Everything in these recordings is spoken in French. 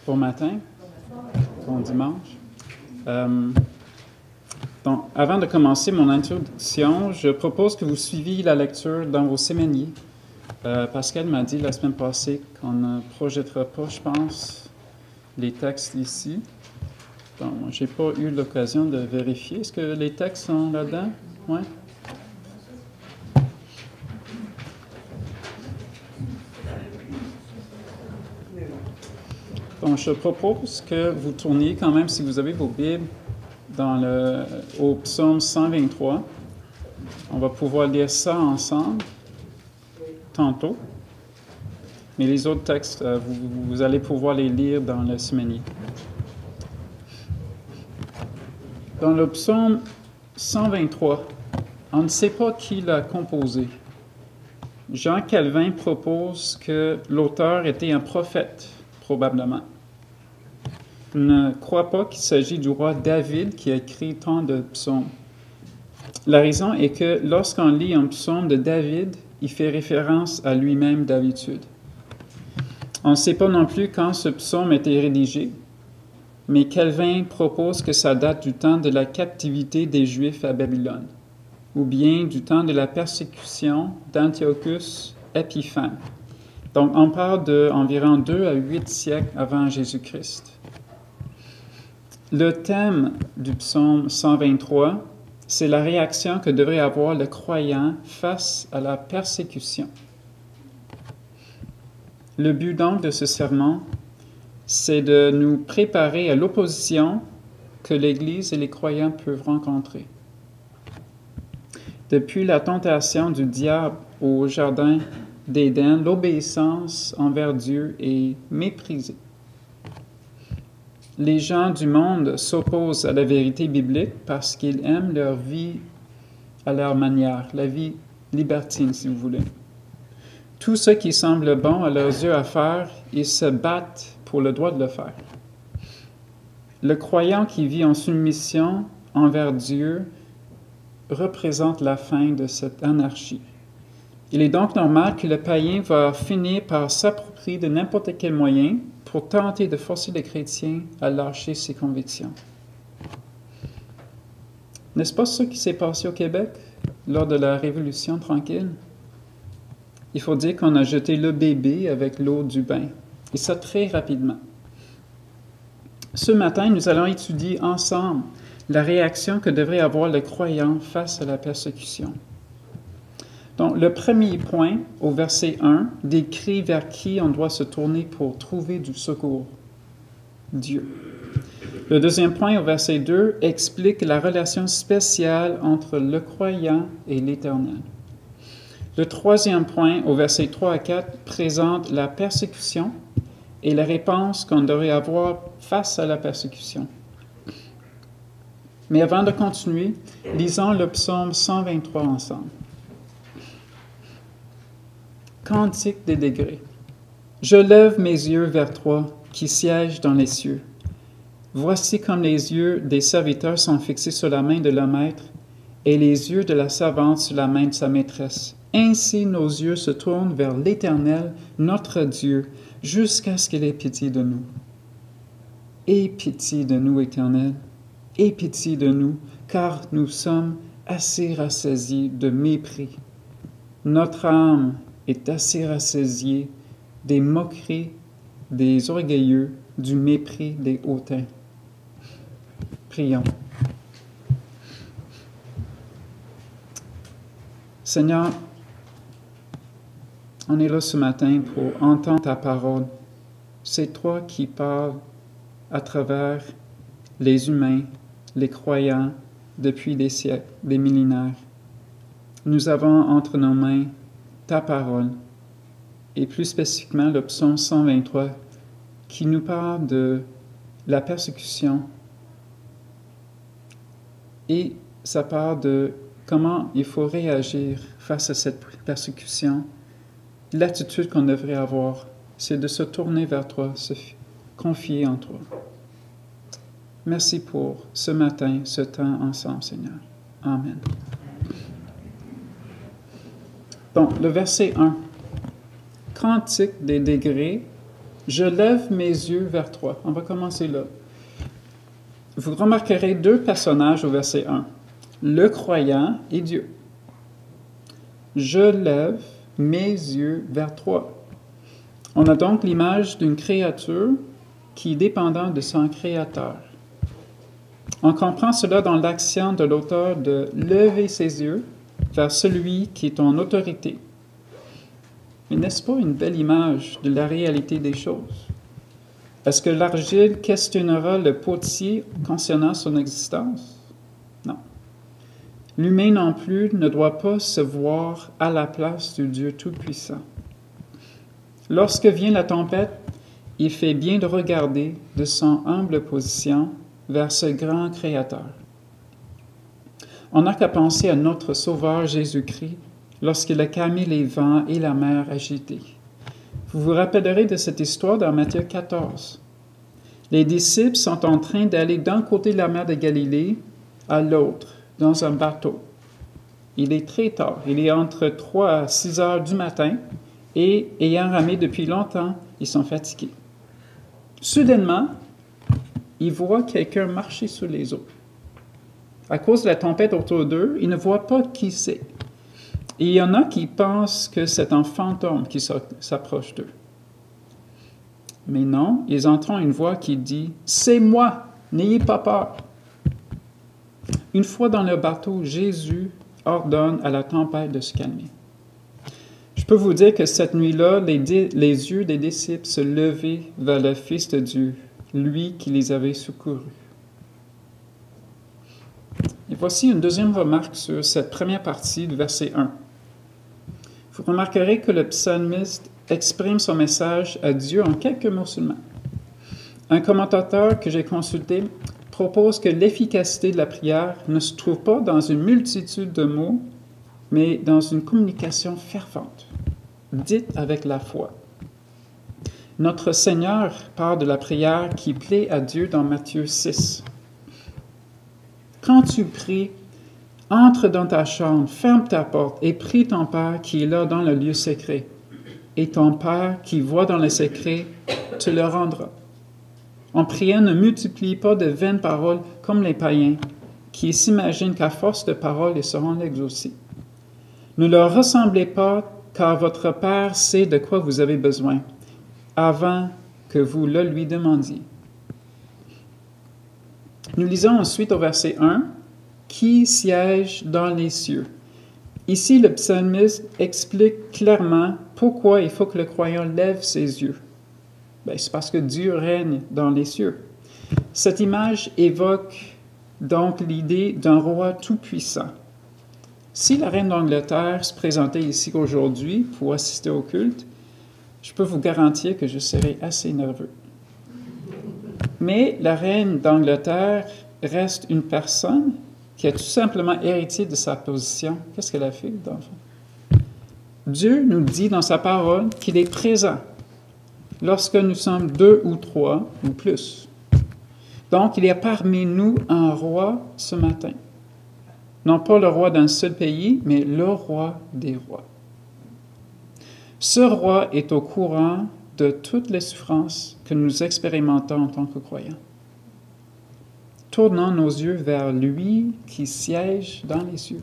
Bon matin, bon dimanche. Donc, avant de commencer mon introduction, je propose que vous suiviez la lecture dans vos séminaires. Pascal m'a dit la semaine passée qu'on ne projettera pas, je pense, les textes ici. Donc, je n'ai pas eu l'occasion de vérifier. Est-ce que les textes sont là-dedans? Oui? Donc, je propose que vous tourniez quand même, si vous avez vos Bibles, au psaume 123. On va pouvoir lire ça ensemble tantôt. Mais les autres textes, vous allez pouvoir les lire dans le séminaire. Dans le psaume 123, on ne sait pas qui l'a composé. Jean Calvin propose que l'auteur était un prophète, probablement. Je ne crois pas qu'il s'agit du roi David qui a écrit tant de psaumes. La raison est que lorsqu'on lit un psaume de David, il fait référence à lui-même d'habitude. On ne sait pas non plus quand ce psaume a été rédigé, mais Calvin propose que ça date du temps de la captivité des Juifs à Babylone, ou bien du temps de la persécution d'Antiochus Épiphane. Donc, on parle d'environ 2 à 8 siècles avant Jésus-Christ. Le thème du psaume 123, c'est la réaction que devrait avoir le croyant face à la persécution. Le but donc de ce sermon, c'est de nous préparer à l'opposition que l'Église et les croyants peuvent rencontrer. Depuis la tentation du diable au jardin d'Éden, l'obéissance envers Dieu est méprisée. Les gens du monde s'opposent à la vérité biblique parce qu'ils aiment leur vie à leur manière, la vie libertine, si vous voulez. Tout ce qui semble bon à leurs yeux à faire, ils se battent pour le droit de le faire. Le croyant qui vit en soumission envers Dieu représente la fin de cette anarchie. Il est donc normal que le païen va finir par s'approprier de n'importe quel moyen pour tenter de forcer les chrétiens à lâcher ses convictions. N'est-ce pas ce qui s'est passé au Québec lors de la Révolution tranquille? Il faut dire qu'on a jeté le bébé avec l'eau du bain, et ça très rapidement. Ce matin, nous allons étudier ensemble la réaction que devrait avoir le croyant face à la persécution. Donc, le premier point, au verset 1, décrit vers qui on doit se tourner pour trouver du secours. Dieu. Le deuxième point, au verset 2, explique la relation spéciale entre le croyant et l'Éternel. Le troisième point, au verset 3 à 4, présente la persécution et la réponse qu'on devrait avoir face à la persécution. Mais avant de continuer, lisons le psaume 123 ensemble. Cantique des degrés. Je lève mes yeux vers toi, qui sièges dans les cieux. Voici comme les yeux des serviteurs sont fixés sur la main de leur maître, et les yeux de la servante sur la main de sa maîtresse. Ainsi nos yeux se tournent vers l'Éternel, notre Dieu, jusqu'à ce qu'il ait pitié de nous. Aie pitié de nous, Éternel, aie pitié de nous, car nous sommes assez rassasiés de mépris. Notre âme est assez rassasiée des moqueries des orgueilleux, du mépris des hautains. Prions. Seigneur, on est là ce matin pour entendre ta parole. C'est toi qui parles à travers les humains, les croyants, depuis des siècles, des millénaires. Nous avons entre nos mains ta parole, et plus spécifiquement le psaume 123, qui nous parle de la persécution, et ça parle de comment il faut réagir face à cette persécution. L'attitude qu'on devrait avoir, c'est de se tourner vers toi, se confier en toi. Merci pour ce matin, ce temps ensemble, Seigneur. Amen. Donc, le verset 1. Cantique des degrés, Je lève mes yeux vers toi. On va commencer là. Vous remarquerez deux personnages au verset 1. Le croyant et Dieu. Je lève mes yeux vers toi. On a donc l'image d'une créature qui est dépendante de son Créateur. On comprend cela dans l'action de l'auteur de lever ses yeux vers celui qui est en autorité. Mais n'est-ce pas une belle image de la réalité des choses? Est-ce que l'argile questionnera le potier concernant son existence? Non. L'humain non plus ne doit pas se voir à la place du Dieu Tout-Puissant. Lorsque vient la tempête, il fait bien de regarder de son humble position vers ce grand Créateur. On n'a qu'à penser à notre Sauveur Jésus-Christ lorsqu'il a calmé les vents et la mer agitée. Vous vous rappellerez de cette histoire dans Matthieu 14. Les disciples sont en train d'aller d'un côté de la mer de Galilée à l'autre, dans un bateau. Il est très tard, il est entre 3 à 6 heures du matin, et ayant ramé depuis longtemps, ils sont fatigués. Soudainement, ils voient quelqu'un marcher sur les eaux. À cause de la tempête autour d'eux, ils ne voient pas qui c'est. Et il y en a qui pensent que c'est un fantôme qui s'approche d'eux. Mais non, ils entendent une voix qui dit « C'est moi, n'ayez pas peur ». Une fois dans le bateau, Jésus ordonne à la tempête de se calmer. Je peux vous dire que cette nuit-là, les yeux des disciples se levaient vers le Fils de Dieu, lui qui les avait secourus. Et voici une deuxième remarque sur cette première partie du verset 1. Vous remarquerez que le psalmiste exprime son message à Dieu en quelques mots seulement. Un commentateur que j'ai consulté propose que l'efficacité de la prière ne se trouve pas dans une multitude de mots, mais dans une communication fervente, dite avec la foi. Notre Seigneur parle de la prière qui plaît à Dieu dans Matthieu 6. Quand tu pries, entre dans ta chambre, ferme ta porte et prie ton Père qui est là dans le lieu secret. Et ton Père qui voit dans le secret te le rendra. En priant, ne multiplie pas de vaines paroles comme les païens, qui s'imaginent qu'à force de paroles, ils seront exaucés. Ne leur ressemblez pas, car votre Père sait de quoi vous avez besoin, avant que vous le lui demandiez. Nous lisons ensuite au verset 1, « Qui siège dans les cieux ?» Ici, le psalmiste explique clairement pourquoi il faut que le croyant lève ses yeux. C'est parce que Dieu règne dans les cieux. Cette image évoque donc l'idée d'un roi tout-puissant. Si la reine d'Angleterre se présentait ici aujourd'hui pour assister au culte, je peux vous garantir que je serais assez nerveux. Mais la reine d'Angleterre reste une personne qui a tout simplement hérité de sa position. Qu'est-ce qu'elle a fait, d'enfant? Dieu nous dit dans sa parole qu'il est présent lorsque nous sommes 2 ou 3 ou plus. Donc, il y a parmi nous un roi ce matin. Non pas le roi d'un seul pays, mais le roi des rois. Ce roi est au courant de toutes les souffrances que nous expérimentons en tant que croyants. Tournons nos yeux vers lui qui siège dans les cieux.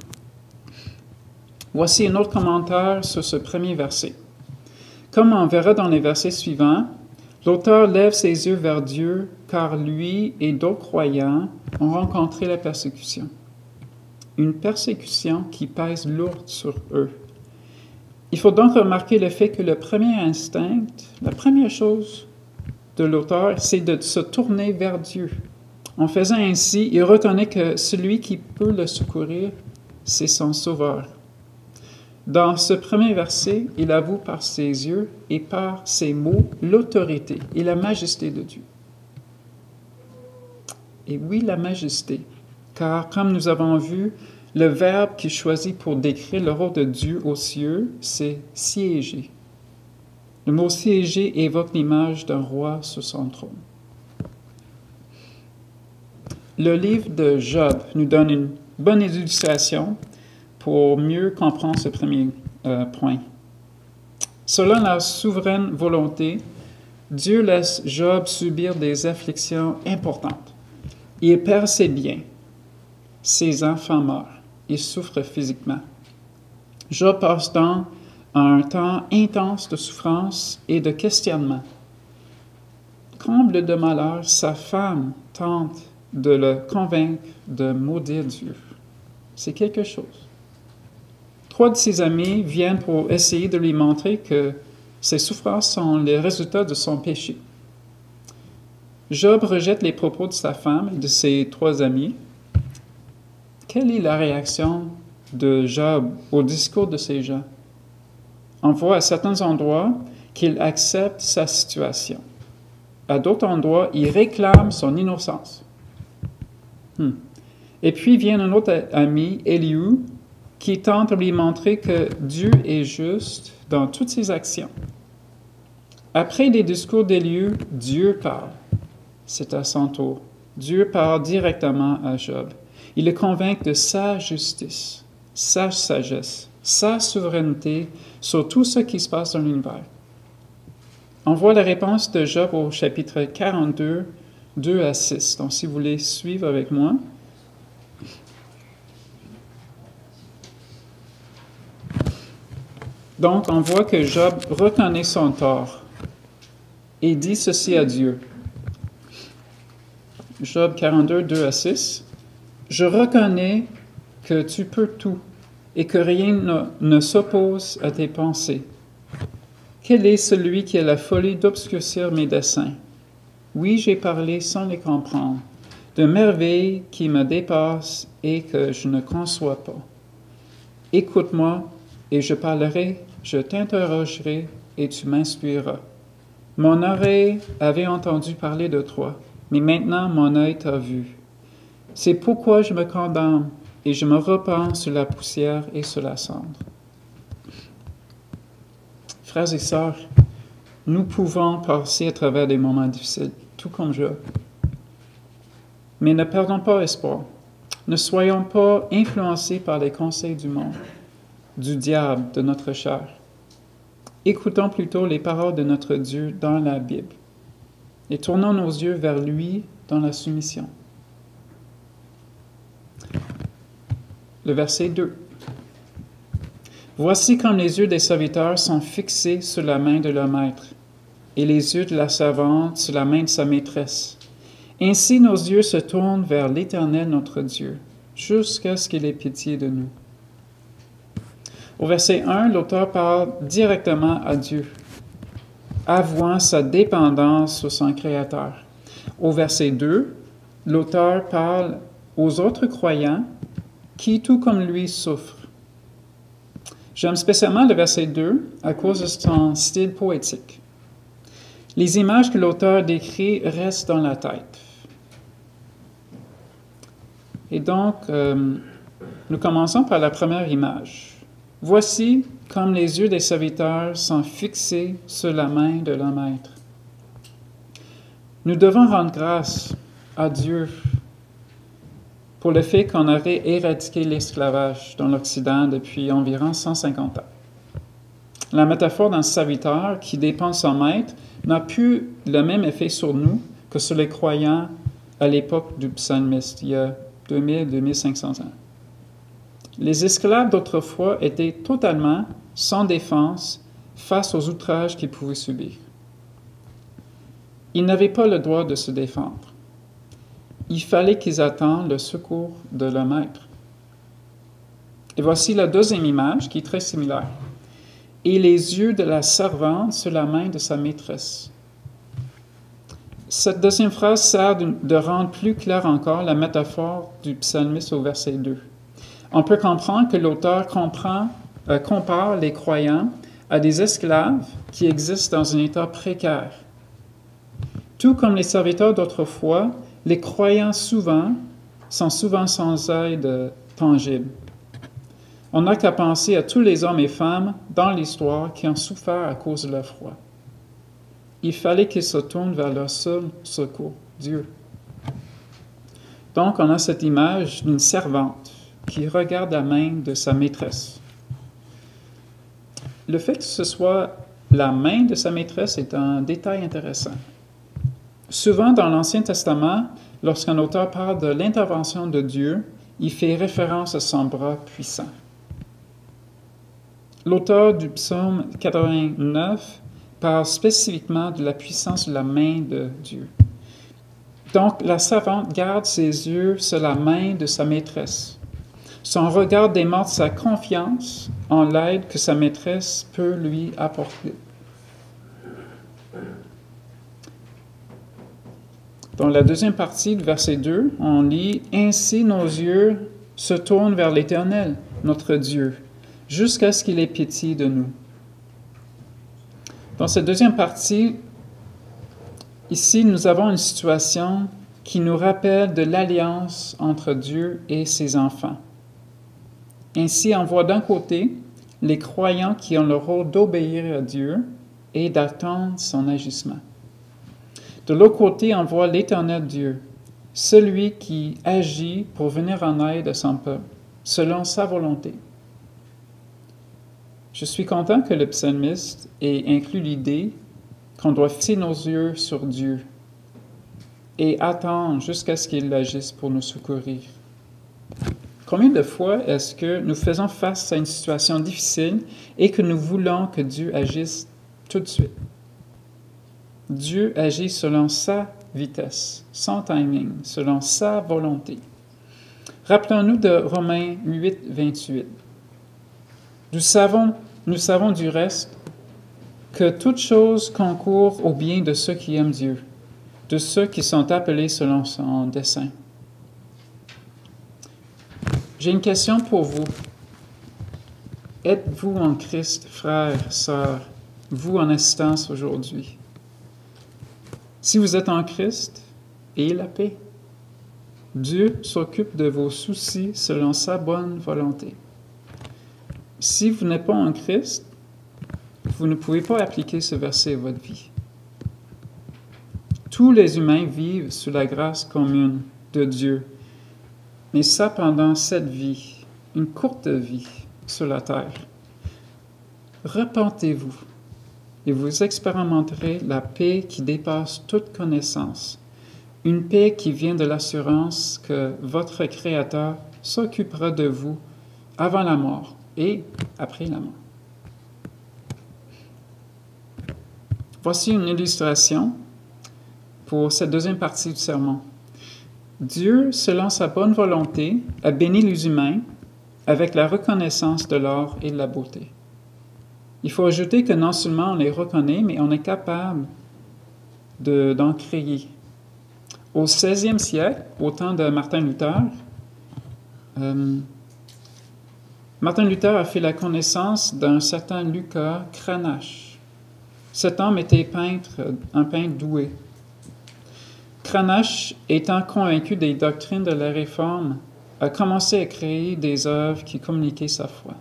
Voici un autre commentaire sur ce premier verset. Comme on verra dans les versets suivants, l'auteur lève ses yeux vers Dieu, car lui et d'autres croyants ont rencontré la persécution. Une persécution qui pèse lourd sur eux. Il faut donc remarquer le fait que le premier instinct, la première chose de l'auteur, c'est de se tourner vers Dieu. En faisant ainsi, il reconnaît que celui qui peut le secourir, c'est son Sauveur. Dans ce premier verset, il avoue par ses yeux et par ses mots l'autorité et la majesté de Dieu. Et oui, la majesté, car comme nous avons vu, le verbe qu'il choisit pour décrire le rôle de Dieu aux cieux, c'est « siéger ». Le mot « siéger » évoque l'image d'un roi sur son trône. Le livre de Job nous donne une bonne illustration pour mieux comprendre ce premier point. Selon la souveraine volonté, Dieu laisse Job subir des afflictions importantes. Il perd ses biens. Ses enfants meurent. Il souffre physiquement. Job passe dans un temps intense de souffrance et de questionnement. Comble de malheur, sa femme tente de le convaincre de maudire Dieu. C'est quelque chose. 3 de ses amis viennent pour essayer de lui montrer que ses souffrances sont les résultats de son péché. Job rejette les propos de sa femme et de ses 3 amis. Quelle est la réaction de Job au discours de ces gens? On voit à certains endroits qu'il accepte sa situation. À d'autres endroits, il réclame son innocence. Et puis vient un autre ami, Élihu, qui tente de lui montrer que Dieu est juste dans toutes ses actions. Après les discours d'Élihu, Dieu parle. C'est à son tour. Dieu parle directement à Job. Il le convainc de sa justice, sa sagesse, sa souveraineté sur tout ce qui se passe dans l'univers. On voit la réponse de Job au chapitre 42, 2 à 6. Donc, si vous voulez suivre avec moi. Donc, on voit que Job reconnaît son tort et dit ceci à Dieu. Job 42, 2 à 6. « Je reconnais que tu peux tout et que rien ne s'oppose à tes pensées. Quel est celui qui a la folie d'obscurcir mes desseins? Oui, j'ai parlé sans les comprendre, de merveilles qui me dépassent et que je ne conçois pas. Écoute-moi et je parlerai, je t'interrogerai et tu m'inspireras. Mon oreille avait entendu parler de toi, mais maintenant mon œil t'a vu. C'est pourquoi je me condamne et je me repens sur la poussière et sur la cendre. » Frères et sœurs, nous pouvons passer à travers des moments difficiles, tout comme Job. Mais ne perdons pas espoir. Ne soyons pas influencés par les conseils du monde, du diable, de notre chair. Écoutons plutôt les paroles de notre Dieu dans la Bible et tournons nos yeux vers lui dans la soumission. Le verset 2. « Voici comme les yeux des serviteurs sont fixés sur la main de leur maître, et les yeux de la servante sur la main de sa maîtresse. Ainsi nos yeux se tournent vers l'Éternel notre Dieu, jusqu'à ce qu'il ait pitié de nous. » Au verset 1, l'auteur parle directement à Dieu, avouant sa dépendance sur son Créateur. Au verset 2, l'auteur parle aux autres croyants qui, tout comme lui, souffrent. J'aime spécialement le verset 2 à cause de son style poétique. Les images que l'auteur décrit restent dans la tête. Et donc, nous commençons par la première image. Voici comme les yeux des serviteurs sont fixés sur la main de leur maître. Nous devons rendre grâce à Dieu pour le fait qu'on aurait éradiqué l'esclavage dans l'Occident depuis environ 150 ans. La métaphore d'un serviteur qui dépend de son maître n'a plus le même effet sur nous que sur les croyants à l'époque du psalmiste, il y a 2000-2500 ans. Les esclaves d'autrefois étaient totalement sans défense face aux outrages qu'ils pouvaient subir. Ils n'avaient pas le droit de se défendre. Il fallait qu'ils attendent le secours de leur maître. Et voici la deuxième image qui est très similaire. Et les yeux de la servante sur la main de sa maîtresse. Cette deuxième phrase sert de rendre plus claire encore la métaphore du psalmiste au verset 2. On peut comprendre que l'auteur compare les croyants à des esclaves qui existent dans un état précaire. Tout comme les serviteurs d'autrefois, les croyants sont souvent sans aide tangible. On n'a qu'à penser à tous les hommes et femmes dans l'histoire qui ont souffert à cause de leur froid. Il fallait qu'ils se tournent vers leur seul secours, Dieu. Donc, on a cette image d'une servante qui regarde la main de sa maîtresse. Le fait que ce soit la main de sa maîtresse est un détail intéressant. Souvent dans l'Ancien Testament, lorsqu'un auteur parle de l'intervention de Dieu, il fait référence à son bras puissant. L'auteur du psaume 89 parle spécifiquement de la puissance de la main de Dieu. Donc, la servante garde ses yeux sur la main de sa maîtresse. Son regard démontre sa confiance en l'aide que sa maîtresse peut lui apporter. Dans la deuxième partie du verset 2, on lit « Ainsi nos yeux se tournent vers l'Éternel, notre Dieu, jusqu'à ce qu'il ait pitié de nous. » Dans cette deuxième partie, ici, nous avons une situation qui nous rappelle de l'alliance entre Dieu et ses enfants. Ainsi, on voit d'un côté les croyants qui ont le rôle d'obéir à Dieu et d'attendre son agissement. De l'autre côté, on voit l'Éternel Dieu, celui qui agit pour venir en aide à son peuple, selon sa volonté. Je suis content que le psalmiste ait inclus l'idée qu'on doit fixer nos yeux sur Dieu et attendre jusqu'à ce qu'il agisse pour nous secourir. Combien de fois est-ce que nous faisons face à une situation difficile et que nous voulons que Dieu agisse tout de suite? Dieu agit selon sa vitesse, son timing, selon sa volonté. Rappelons-nous de Romains 8, 28. Nous savons du reste que toute chose concourt au bien de ceux qui aiment Dieu, de ceux qui sont appelés selon son dessein. J'ai une question pour vous. Êtes-vous en Christ, frères, sœurs, vous en assistance aujourd'hui? Si vous êtes en Christ, ayez la paix. Dieu s'occupe de vos soucis selon sa bonne volonté. Si vous n'êtes pas en Christ, vous ne pouvez pas appliquer ce verset à votre vie. Tous les humains vivent sous la grâce commune de Dieu, mais ça pendant cette vie, une courte vie sur la terre. Repentez-vous et vous expérimenterez la paix qui dépasse toute connaissance, une paix qui vient de l'assurance que votre Créateur s'occupera de vous avant la mort et après la mort. Voici une illustration pour cette deuxième partie du sermon. Dieu, selon sa bonne volonté, a béni les humains avec la reconnaissance de l'or et de la beauté. Il faut ajouter que non seulement on les reconnaît, mais on est capable d'en créer. Au 16e siècle, au temps de Martin Luther, Martin Luther a fait la connaissance d'un certain Lucas Cranach. Cet homme était un peintre doué. Cranach, étant convaincu des doctrines de la Réforme, a commencé à créer des œuvres qui communiquaient sa foi.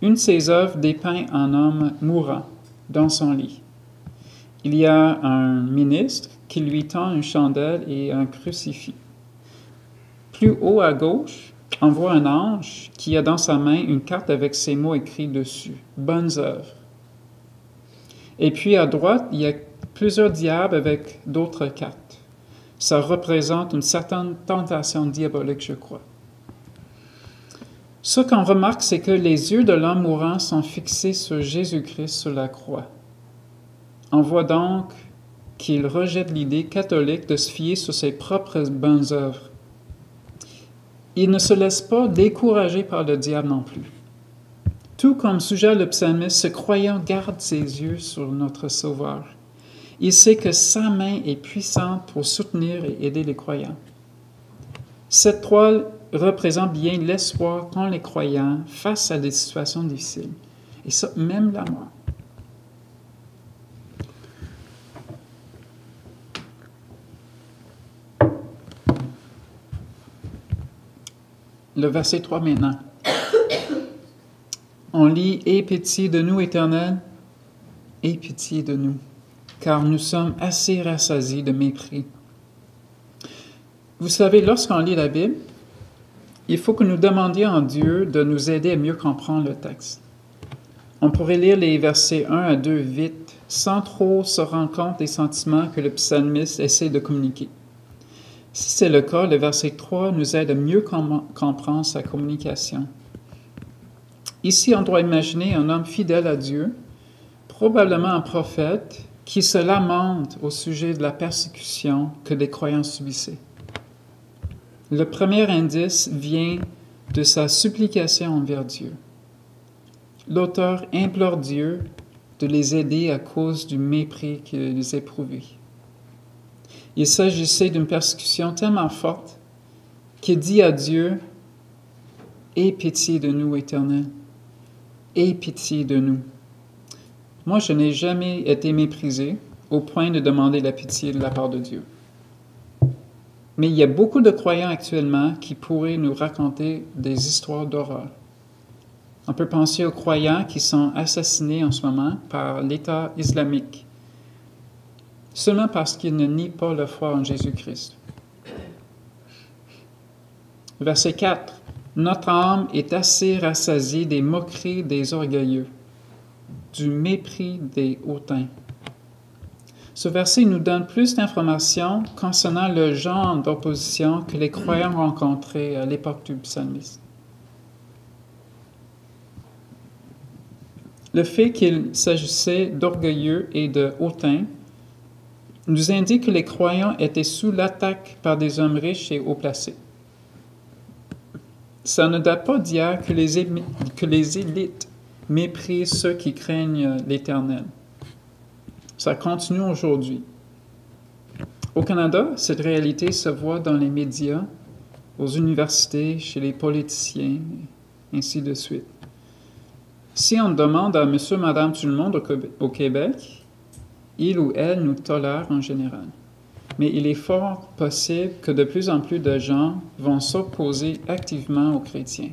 Une de ses œuvres dépeint un homme mourant dans son lit. Il y a un ministre qui lui tend une chandelle et un crucifix. Plus haut à gauche, on voit un ange qui a dans sa main une carte avec ces mots écrits dessus, « Bonnes œuvres ». Et puis à droite, il y a plusieurs diables avec d'autres cartes. Ça représente une certaine tentation diabolique, je crois. Ce qu'on remarque, c'est que les yeux de l'homme mourant sont fixés sur Jésus-Christ sur la croix. On voit donc qu'il rejette l'idée catholique de se fier sur ses propres bonnes œuvres. Il ne se laisse pas décourager par le diable non plus. Tout comme suggère le psalmiste, ce croyant garde ses yeux sur notre Sauveur. Il sait que sa main est puissante pour soutenir et aider les croyants. Cette toile représente bien l'espoir qu'ont les croyants face à des situations difficiles. Et ça, même la mort. Le verset 3 maintenant. On lit « Aie pitié de nous, Éternel, aie pitié de nous, car nous sommes assez rassasiés de mépris. » Vous savez, lorsqu'on lit la Bible, il faut que nous demandions à Dieu de nous aider à mieux comprendre le texte. On pourrait lire les versets 1 à 2 vite, sans trop se rendre compte des sentiments que le psalmiste essaie de communiquer. Si c'est le cas, le verset 3 nous aide à mieux comprendre sa communication. Ici, on doit imaginer un homme fidèle à Dieu, probablement un prophète, qui se lamente au sujet de la persécution que les croyants subissaient. Le premier indice vient de sa supplication envers Dieu. L'auteur implore Dieu de les aider à cause du mépris qu'ils éprouvaient. Il s'agissait d'une persécution tellement forte qu'il dit à Dieu « Aie pitié de nous, Éternel, aie pitié de nous. » Moi, je n'ai jamais été méprisé au point de demander la pitié de la part de Dieu. Mais il y a beaucoup de croyants actuellement qui pourraient nous raconter des histoires d'horreur. On peut penser aux croyants qui sont assassinés en ce moment par l'État islamique, seulement parce qu'ils ne nient pas la foi en Jésus-Christ. Verset 4. Notre âme est assez rassasiée des moqueries des orgueilleux, du mépris des hautains. Ce verset nous donne plus d'informations concernant le genre d'opposition que les croyants rencontraient à l'époque du psalmiste. Le fait qu'il s'agissait d'orgueilleux et de hautains nous indique que les croyants étaient sous l'attaque par des hommes riches et haut placés. Ça ne date pas d'hier que les élites méprisent ceux qui craignent l'Éternel. Ça continue aujourd'hui. Au Canada, cette réalité se voit dans les médias, aux universités, chez les politiciens, ainsi de suite. Si on demande à monsieur, madame, tout le monde au Québec, il ou elle nous tolère en général. Mais il est fort possible que de plus en plus de gens vont s'opposer activement aux chrétiens.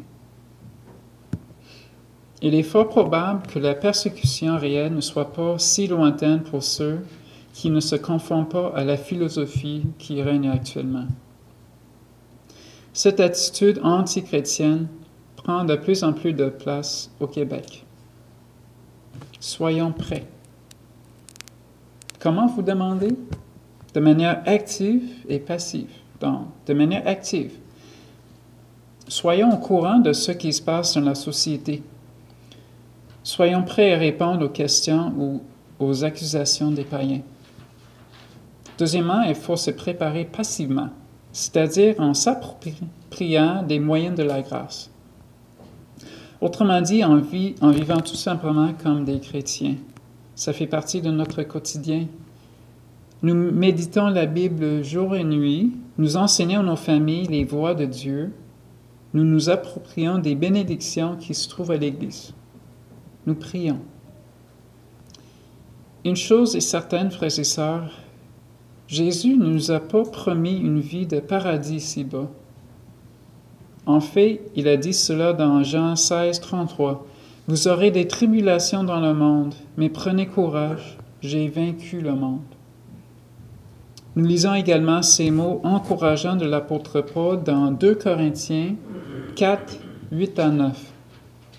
Il est fort probable que la persécution réelle ne soit pas si lointaine pour ceux qui ne se conforment pas à la philosophie qui règne actuellement. Cette attitude anti-chrétienne prend de plus en plus de place au Québec. Soyons prêts. Comment vous demandez? De manière active et passive. Donc, de manière active. Soyons au courant de ce qui se passe dans la société. Soyons prêts à répondre aux questions ou aux accusations des païens. Deuxièmement, il faut se préparer passivement, c'est-à-dire en s'appropriant des moyens de la grâce. Autrement dit, en vivant tout simplement comme des chrétiens. Ça fait partie de notre quotidien. Nous méditons la Bible jour et nuit, nous enseignons à nos familles les voies de Dieu, nous nous approprions des bénédictions qui se trouvent à l'Église. Nous prions. Une chose est certaine, frères et sœurs, Jésus ne nous a pas promis une vie de paradis ici-bas. En fait, il a dit cela dans Jean 16, 33. « Vous aurez des tribulations dans le monde, mais prenez courage, j'ai vaincu le monde. » Nous lisons également ces mots encourageants de l'apôtre Paul dans 2 Corinthiens 4, 8 à 9.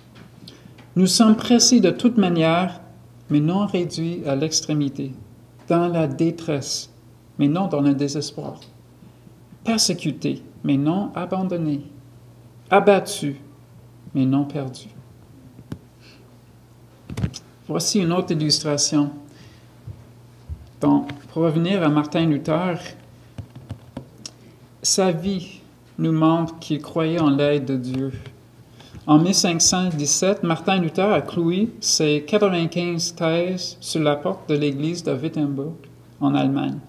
« Nous sommes pressés de toute manière, mais non réduits à l'extrémité, dans la détresse, mais non dans le désespoir, persécutés, mais non abandonnés, abattus, mais non perdus. » Voici une autre illustration. Donc, pour revenir à Martin Luther, sa vie nous montre qu'il croyait en l'aide de Dieu. En 1517, Martin Luther a cloué ses 95 thèses sur la porte de l'église de Wittenberg, en Allemagne.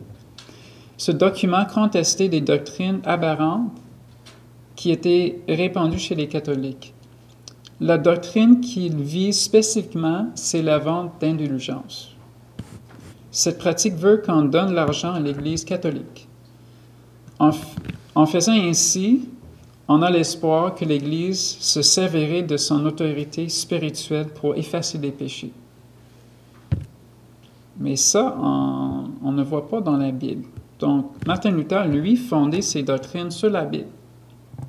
Ce document contestait des doctrines aberrantes qui étaient répandues chez les catholiques. La doctrine qu'il vise spécifiquement, c'est la vente d'indulgences. Cette pratique veut qu'on donne l'argent à l'Église catholique. En faisant ainsi, on a l'espoir que l'Église se servirait de son autorité spirituelle pour effacer les péchés. Mais ça, on ne voit pas dans la Bible. Donc, Martin Luther, lui, fondait ses doctrines sur la Bible.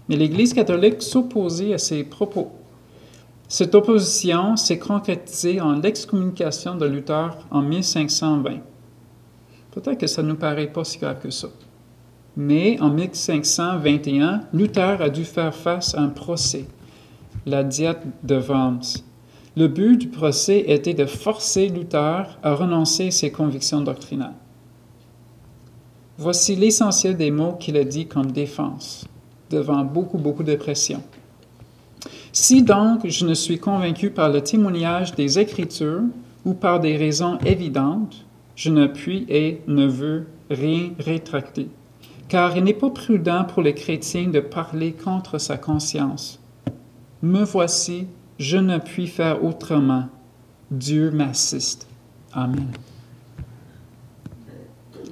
Mais l'Église catholique s'opposait à ses propos. Cette opposition s'est concrétisée en l'excommunication de Luther en 1520. Peut-être que ça ne nous paraît pas si grave que ça. Mais en 1521, Luther a dû faire face à un procès, la Diète de Worms. Le but du procès était de forcer Luther à renoncer à ses convictions doctrinales. Voici l'essentiel des mots qu'il a dit comme défense, devant beaucoup de pression. Si donc je ne suis convaincu par le témoignage des Écritures ou par des raisons évidentes, je ne puis et ne veux rien rétracter, car il n'est pas prudent pour le chrétien de parler contre sa conscience. Me voici, je ne puis faire autrement. Dieu m'assiste. Amen.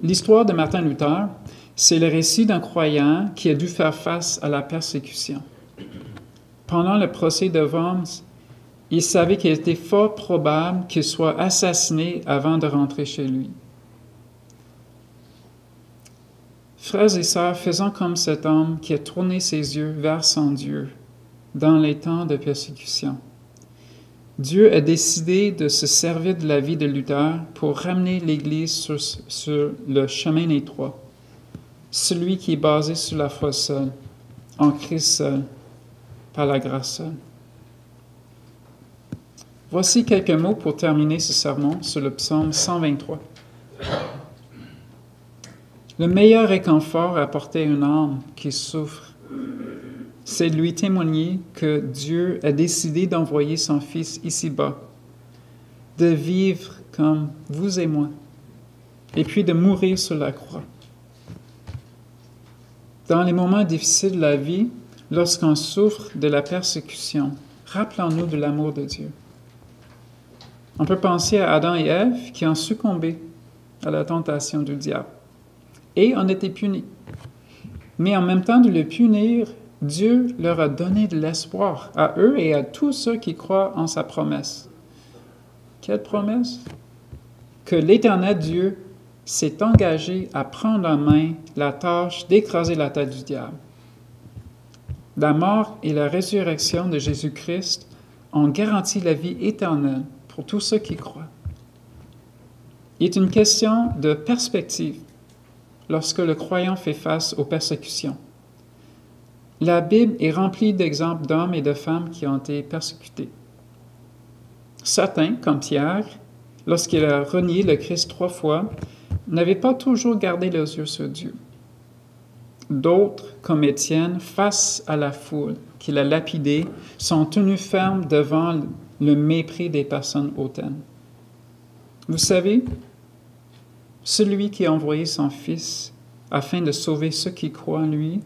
L'histoire de Martin Luther, c'est le récit d'un croyant qui a dû faire face à la persécution. Pendant le procès de Worms, il savait qu'il était fort probable qu'il soit assassiné avant de rentrer chez lui. Frères et sœurs, faisons comme cet homme qui a tourné ses yeux vers son Dieu dans les temps de persécution. Dieu a décidé de se servir de la vie de Luther pour ramener l'Église sur le chemin étroit, celui qui est basé sur la foi seule, en Christ seul, par la grâce seule. Voici quelques mots pour terminer ce sermon sur le psaume 123. Le meilleur réconfort à apporter à une âme qui souffre, c'est de lui témoigner que Dieu a décidé d'envoyer son Fils ici-bas, de vivre comme vous et moi, et puis de mourir sur la croix. Dans les moments difficiles de la vie, lorsqu'on souffre de la persécution, rappelons-nous de l'amour de Dieu. On peut penser à Adam et Ève qui ont succombé à la tentation du diable et ont été punis. Mais en même temps de le punir, Dieu leur a donné de l'espoir à eux et à tous ceux qui croient en sa promesse. Quelle promesse? Que l'Éternel Dieu s'est engagé à prendre en main la tâche d'écraser la tête du diable. La mort et la résurrection de Jésus-Christ ont garanti la vie éternelle pour tous ceux qui croient. Il est une question de perspective lorsque le croyant fait face aux persécutions. La Bible est remplie d'exemples d'hommes et de femmes qui ont été persécutés. Certains, comme Pierre, lorsqu'il a renié le Christ 3 fois, n'avaient pas toujours gardé leurs yeux sur Dieu. D'autres, comme Étienne, face à la foule qu'il a lapidée, sont tenus fermes devant le mépris des personnes hautaines. Vous savez, celui qui a envoyé son Fils afin de sauver ceux qui croient en lui,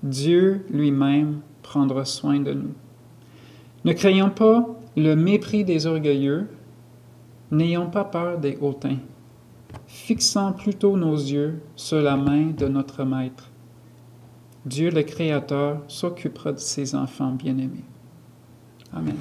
Dieu lui-même prendra soin de nous. Ne craignons pas le mépris des orgueilleux, n'ayons pas peur des hautains. Fixons plutôt nos yeux sur la main de notre Maître. Dieu le Créateur s'occupera de ses enfants bien-aimés. Amen.